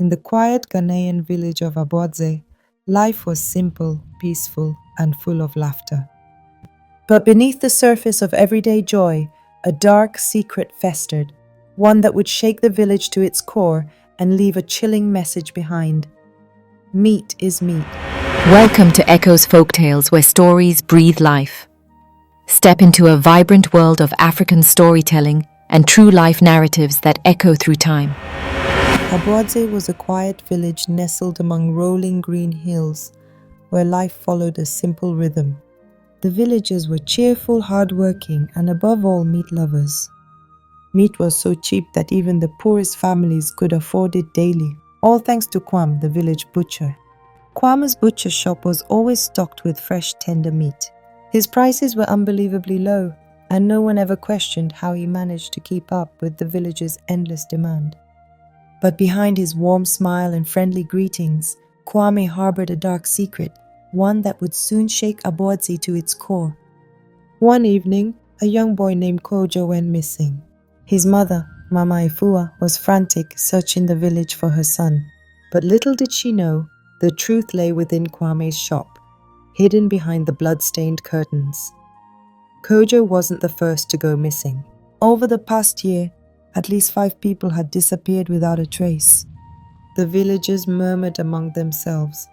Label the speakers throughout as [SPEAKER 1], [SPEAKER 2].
[SPEAKER 1] In the quiet Ghanaian village of Abodze, life was simple, peaceful, and full of laughter. But beneath the surface of everyday joy, a dark secret festered, one that would shake the village to its core and leave a chilling message behind. Meat is meat.
[SPEAKER 2] Welcome to Echo's Folktales, where stories breathe life. Step into a vibrant world of African storytelling and true life narratives that echo through time.
[SPEAKER 1] Abodze was a quiet village nestled among rolling green hills, where life followed a simple rhythm. The villagers were cheerful, hardworking, and above all, meat lovers. Meat was so cheap that even the poorest families could afford it daily, all thanks to Kwam, the village butcher. Kwam's butcher shop was always stocked with fresh, tender meat. His prices were unbelievably low, and no one ever questioned how he managed to keep up with the villagers' endless demand. But behind his warm smile and friendly greetings, Kwame harbored a dark secret, one that would soon shake Abodze to its core. One evening, a young boy named Kojo went missing. His mother, Mama Ifua, was frantic, searching the village for her son. But little did she know, the truth lay within Kwame's shop, hidden behind the blood-stained curtains. Kojo wasn't the first to go missing. Over the past year, at least 5 people had disappeared without a trace. The villagers murmured among themselves,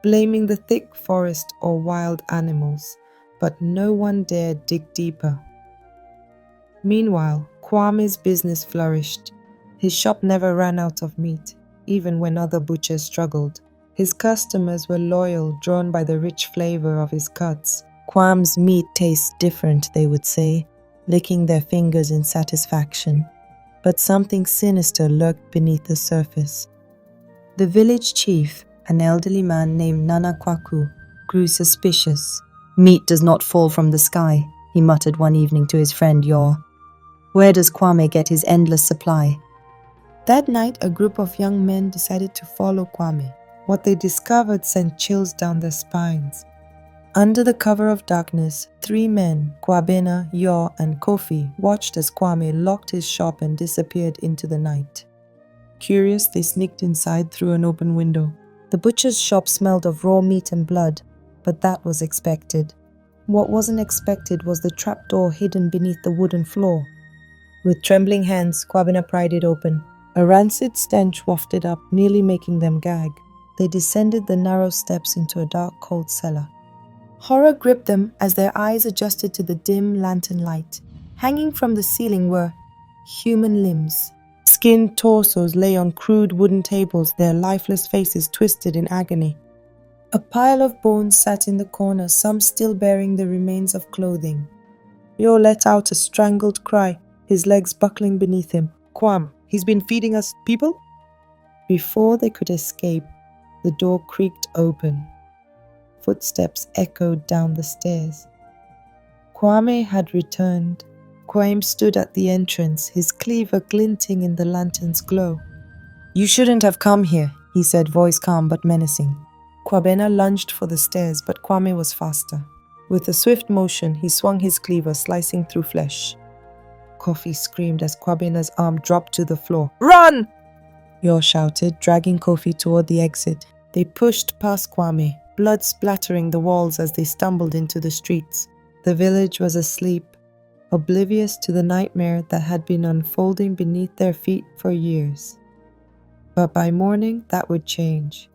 [SPEAKER 1] blaming the thick forest or wild animals, but no one dared dig deeper. Meanwhile, Kwame's business flourished. His shop never ran out of meat, even when other butchers struggled. His customers were loyal, drawn by the rich flavor of his cuts. Kwam's meat tastes different, they would say, licking their fingers in satisfaction. But something sinister lurked beneath the surface. The village chief, an elderly man named Nana Kwaku, grew suspicious. "Meat does not fall from the sky," he muttered one evening to his friend Yor. "Where does Kwame get his endless supply?" That night, a group of young men decided to follow Kwame. What they discovered sent chills down their spines. Under the cover of darkness, 3 men, Kwabena, Yor, and Kofi, watched as Kwame locked his shop and disappeared into the night. Curious, they sneaked inside through an open window. The butcher's shop smelled of raw meat and blood, but that was expected. What wasn't expected was the trapdoor hidden beneath the wooden floor. With trembling hands, Kwabena pried it open. A rancid stench wafted up, nearly making them gag. They descended the narrow steps into a dark, cold cellar. Horror gripped them as their eyes adjusted to the dim lantern light. Hanging from the ceiling were human limbs. Skinned torsos lay on crude wooden tables, their lifeless faces twisted in agony. A pile of bones sat in the corner, some still bearing the remains of clothing. Yo let out a strangled cry, his legs buckling beneath him. "Kwam, he's been feeding us people?" Before they could escape, the door creaked open. Footsteps echoed down the stairs. Kwame had returned. Kwame stood at the entrance, his cleaver glinting in the lantern's glow. "You shouldn't have come here," he said, voice calm but menacing. Kwabena lunged for the stairs, but Kwame was faster. With a swift motion, he swung his cleaver, slicing through flesh. Kofi screamed as Kwabena's arm dropped to the floor. "Run!" Yor shouted, dragging Kofi toward the exit. They pushed past Kwame, blood splattering the walls as they stumbled into the streets. The village was asleep, oblivious to the nightmare that had been unfolding beneath their feet for years. But by morning, that would change.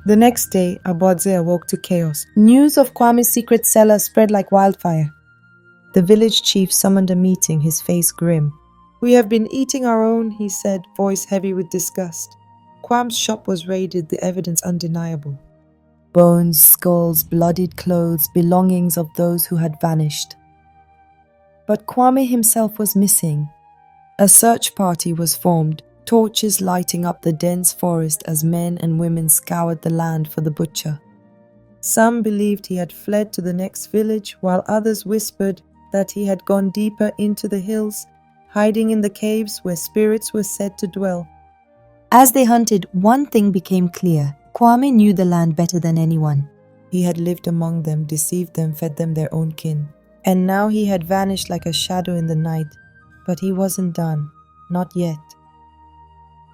[SPEAKER 1] The next day, Abodze awoke to chaos. News of Kwame's secret cellar spread like wildfire. The village chief summoned a meeting, his face grim. "We have been eating our own," he said, voice heavy with disgust. Kwam's shop was raided, the evidence undeniable. Bones, skulls, bloodied clothes, belongings of those who had vanished. But Kwame himself was missing. A search party was formed, torches lighting up the dense forest as men and women scoured the land for the butcher. Some believed he had fled to the next village, while others whispered that he had gone deeper into the hills, hiding in the caves where spirits were said to dwell. As they hunted, one thing became clear. Kwame knew the land better than anyone. He had lived among them, deceived them, fed them their own kin. And now he had vanished like a shadow in the night. But he wasn't done. Not yet.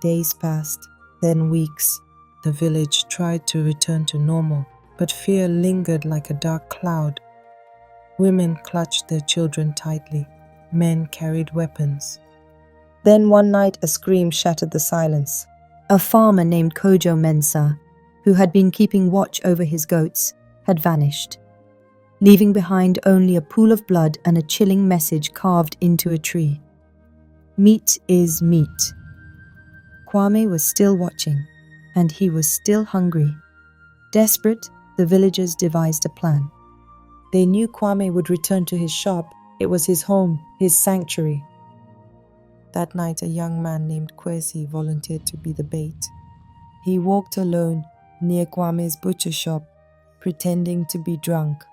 [SPEAKER 1] Days passed. Then weeks. The village tried to return to normal, but fear lingered like a dark cloud. Women clutched their children tightly. Men carried weapons. Then one night a scream shattered the silence.
[SPEAKER 2] A farmer named Kojo Mensah, who had been keeping watch over his goats, had vanished, leaving behind only a pool of blood and a chilling message carved into a tree. Meat is meat. Kwame was still watching, and he was still hungry. Desperate, the villagers devised a plan.
[SPEAKER 1] They knew Kwame would return to his shop. It was his home, his sanctuary. That night, a young man named Kwesi volunteered to be the bait. He walked alone near Kwame's butcher shop, pretending to be drunk.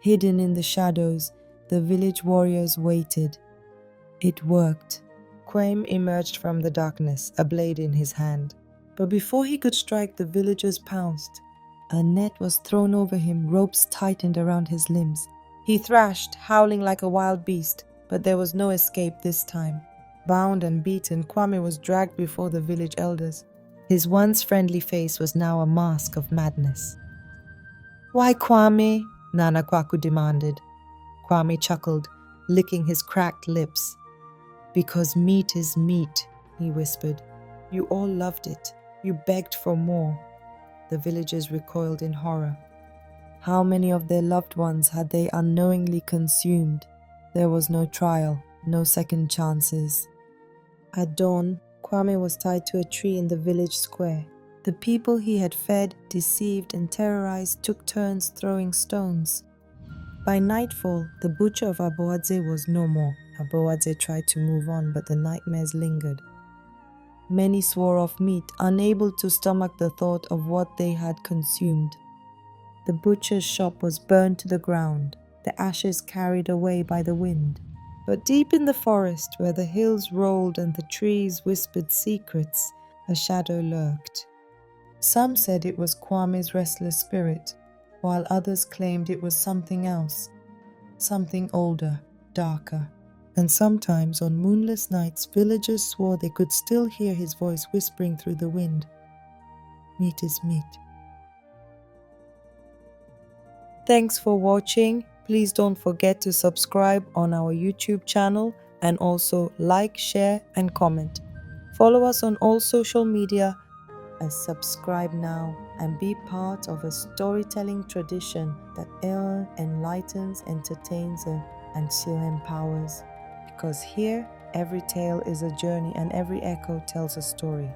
[SPEAKER 1] Hidden in the shadows, the village warriors waited. It worked. Kwame emerged from the darkness, a blade in his hand. But before he could strike, the villagers pounced. A net was thrown over him, ropes tightened around his limbs. He thrashed, howling like a wild beast, but there was no escape this time. Bound and beaten, Kwame was dragged before the village elders. His once friendly face was now a mask of madness. "Why, Kwame?" Nana Kwaku demanded. Kwame chuckled, licking his cracked lips. "Because meat is meat," he whispered. "You all loved it. You begged for more." The villagers recoiled in horror. How many of their loved ones had they unknowingly consumed? There was no trial, no second chances. At dawn, Kwame was tied to a tree in the village square. The people he had fed, deceived, and terrorized took turns throwing stones. By nightfall, the butcher of Aboadze was no more. Aboadze tried to move on, but the nightmares lingered. Many swore off meat, unable to stomach the thought of what they had consumed. The butcher's shop was burned to the ground, the ashes carried away by the wind. But deep in the forest, where the hills rolled and the trees whispered secrets, a shadow lurked. Some said it was Kwame's restless spirit, while others claimed it was something else, something older, darker. And sometimes on moonless nights, villagers swore they could still hear his voice whispering through the wind. Meat is meat. Thanks for watching. Please don't forget to subscribe on our YouTube channel and also like, share, and comment. Follow us on all social media and subscribe now and be part of a storytelling tradition that enlightens, entertains, and still empowers. Because here, every tale is a journey and every echo tells a story.